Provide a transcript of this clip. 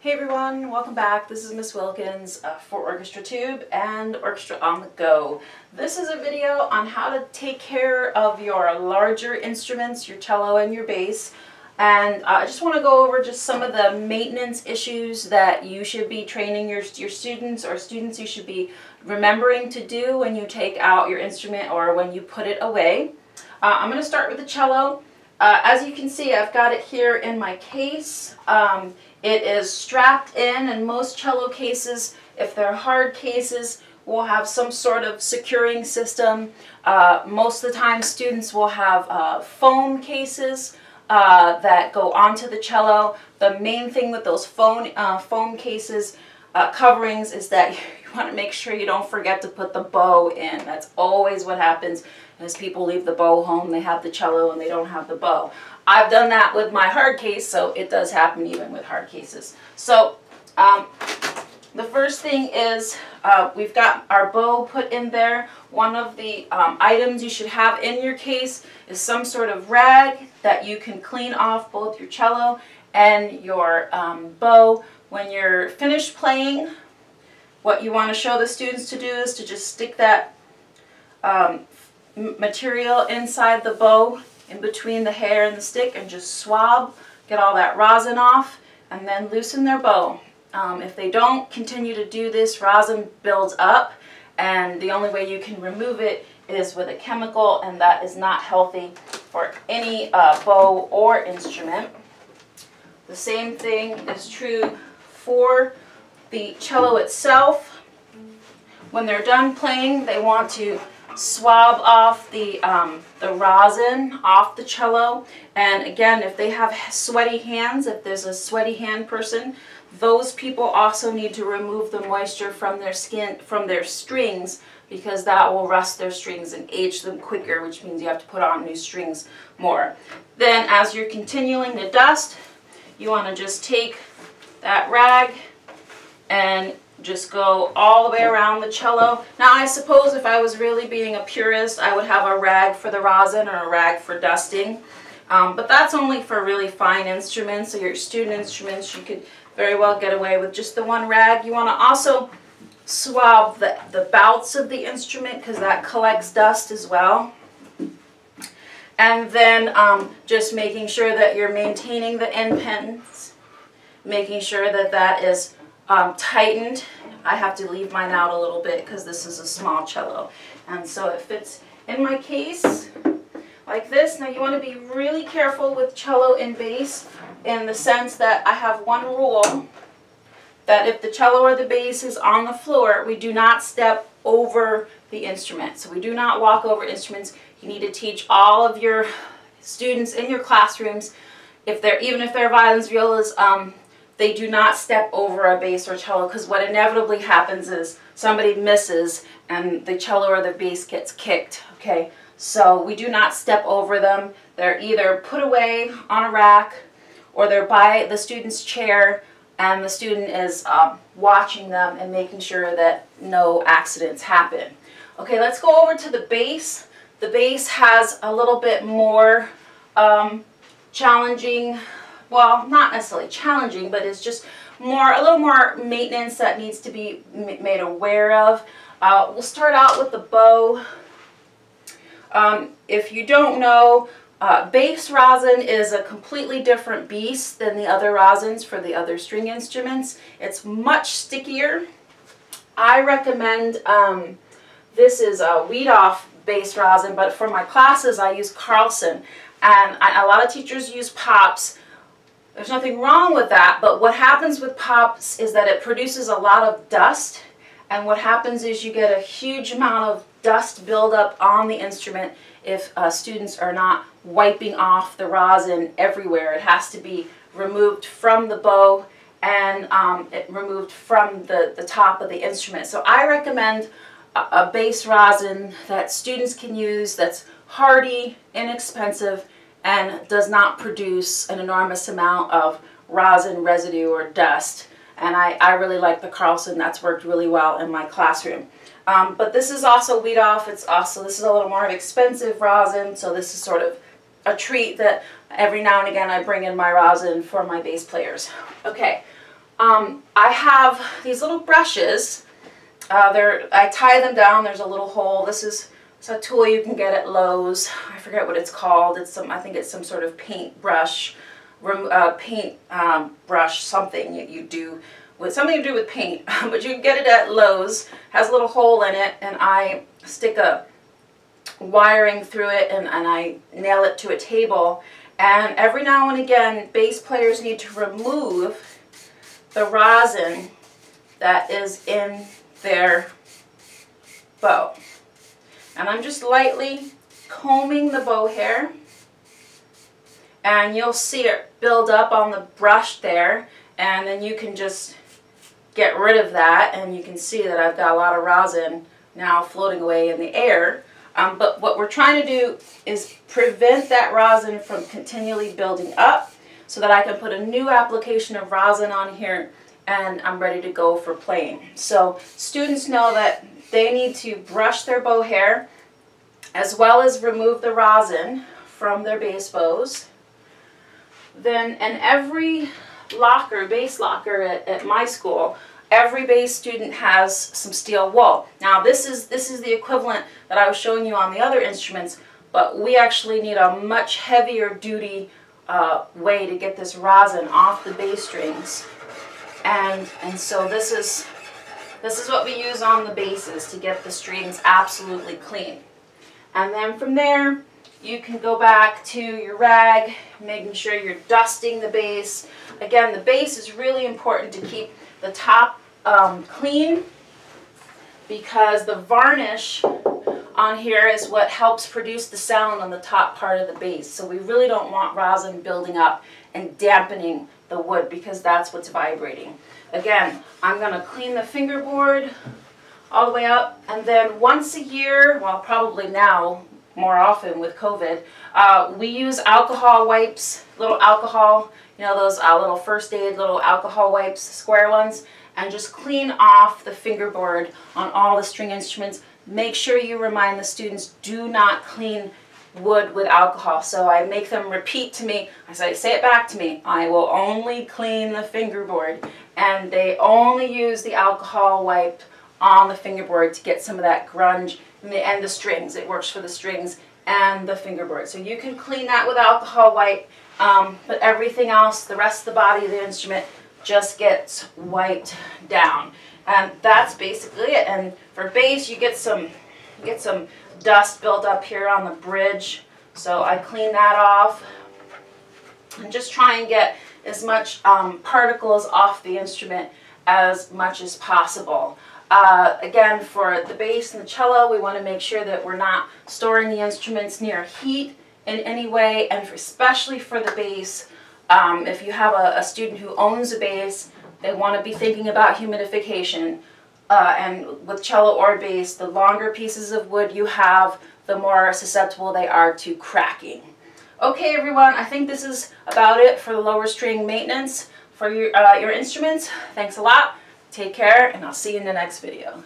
Hey everyone, welcome back. This is Miss Wilkins for Orchestra Tube and Orchestra on the Go. This is a video on how to take care of your larger instruments, your cello and your bass. And I just want to go over just some of the maintenance issues that you should be training your students, or students you should be remembering to do when you take out your instrument or when you put it away. I'm going to start with the cello. As you can see, I've got it here in my case. It is strapped in, and most cello cases, if they're hard cases, will have some sort of securing system. Most of the time students will have foam cases that go onto the cello. The main thing with those foam cases coverings is that you want to make sure you don't forget to put the bow in. That's always what happens, is people leave the bow home, they have the cello and they don't have the bow. I've done that with my hard case, so it does happen even with hard cases. So the first thing is we've got our bow put in there. One of the items you should have in your case is some sort of rag that you can clean off both your cello and your bow. When you're finished playing, what you want to show the students to do is to just stick that material inside the bow, in between the hair and the stick, and just swab, get all that rosin off, and then loosen their bow. If they don't continue to do this, rosin builds up, and the only way you can remove it is with a chemical, and that is not healthy for any bow or instrument. The same thing is true for the cello itself. When they're done playing, they want to swab off the rosin off the cello. And again, if they have sweaty hands, if there's a sweaty hand person, those people also need to remove the moisture from their skin, from their strings, because that will rust their strings and age them quicker, which means you have to put on new strings more. Then as you're continuing to dust, you want to just take that rag and just go all the way around the cello. Now I suppose if I was really being a purist, I would have a rag for the rosin or a rag for dusting. But that's only for really fine instruments. So your student instruments, you could very well get away with just the one rag. You want to also swab the bouts of the instrument, because that collects dust as well. And then just making sure that you're maintaining the end pins, making sure that that is tightened. I have to leave mine out a little bit because this is a small cello, and so it fits in my case like this. Now you want to be really careful with cello and bass, in the sense that I have one rule, that if the cello or the bass is on the floor, we do not step over the instrument. So we do not walk over instruments. You need to teach all of your students in your classrooms, even if they're violins, violas, they do not step over a bass or cello, because what inevitably happens is somebody misses and the cello or the bass gets kicked. Okay, so we do not step over them. They're either put away on a rack, or they're by the student's chair, and the student is watching them and making sure that no accidents happen. Okay, let's go over to the bass. The bass has a little bit more challenging, well, not necessarily challenging, but it's just a little more maintenance that needs to be made aware of. We'll start out with the bow. If you don't know, bass rosin is a completely different beast than the other rosins for the other string instruments. It's much stickier. I recommend, this is a weed-off bass rosin, but for my classes I use Rasen, and a lot of teachers use pops. There's nothing wrong with that, but what happens with pops is that it produces a lot of dust, and what happens is you get a huge amount of dust buildup on the instrument if students are not wiping off the rosin everywhere. It has to be removed from the bow and removed from the top of the instrument. So I recommend a bass rosin that students can use, that's hardy, inexpensive, and does not produce an enormous amount of rosin residue or dust. And I really like the Rasen. That's worked really well in my classroom. But this is also weed off. This is a little more expensive rosin, so this is sort of a treat that every now and again I bring in my rosin for my bass players. Okay, I have these little brushes. I tie them down. There's a little hole. This is a tool you can get at Lowe's. I forget what it's called. I think it's some sort of paint brush, brush something you do with something to do with paint. But you can get it at Lowe's. Has a little hole in it, and I stick a wiring through it, and I nail it to a table. And every now and again, bass players need to remove the rosin that is in their bow. And I'm just lightly combing the bow hair, and you'll see it build up on the brush there, and then you can just get rid of that, and you can see that I've got a lot of rosin now floating away in the air. But what we're trying to do is prevent that rosin from continually building up so that I can put a new application of rosin on here and I'm ready to go for playing. So students know that they need to brush their bow hair as well as remove the rosin from their bass bows. And every locker, bass locker at my school, every bass student has some steel wool. Now this is the equivalent that I was showing you on the other instruments, but we actually need a much heavier duty way to get this rosin off the bass strings. And so this is what we use on the basses to get the strings absolutely clean. And then from there, you can go back to your rag, making sure you're dusting the bass. Again, the bass is really important to keep the top clean, because the varnish on here is what helps produce the sound on the top part of the bass. So we really don't want rosin building up and dampening the wood, because that's what's vibrating. Again, I'm going to clean the fingerboard all the way up, and then once a year, well, probably now more often with COVID, we use alcohol wipes, little alcohol, you know, those little first aid little alcohol wipes, square ones, and just clean off the fingerboard on all the string instruments. Make sure you remind the students, do not clean wood with alcohol. So I make them repeat to me, say it back to me, I will only clean the fingerboard. And they only use the alcohol wipe on the fingerboard to get some of that grunge, and the strings. It works for the strings and the fingerboard. So you can clean that with alcohol wipe, but everything else, the rest of the body of the instrument, just gets wiped down. And that's basically it. And for bass, you get some dust built up here on the bridge. So I clean that off and just try and get as much particles off the instrument as much as possible. Again, for the bass and the cello, we want to make sure that we're not storing the instruments near heat in any way, and especially for the bass, if you have a student who owns a bass, they want to be thinking about humidification. And with cello or bass, the longer pieces of wood you have, the more susceptible they are to cracking. Okay, everyone, I think this is about it for the lower string maintenance for your instruments. Thanks a lot. Take care, and I'll see you in the next video.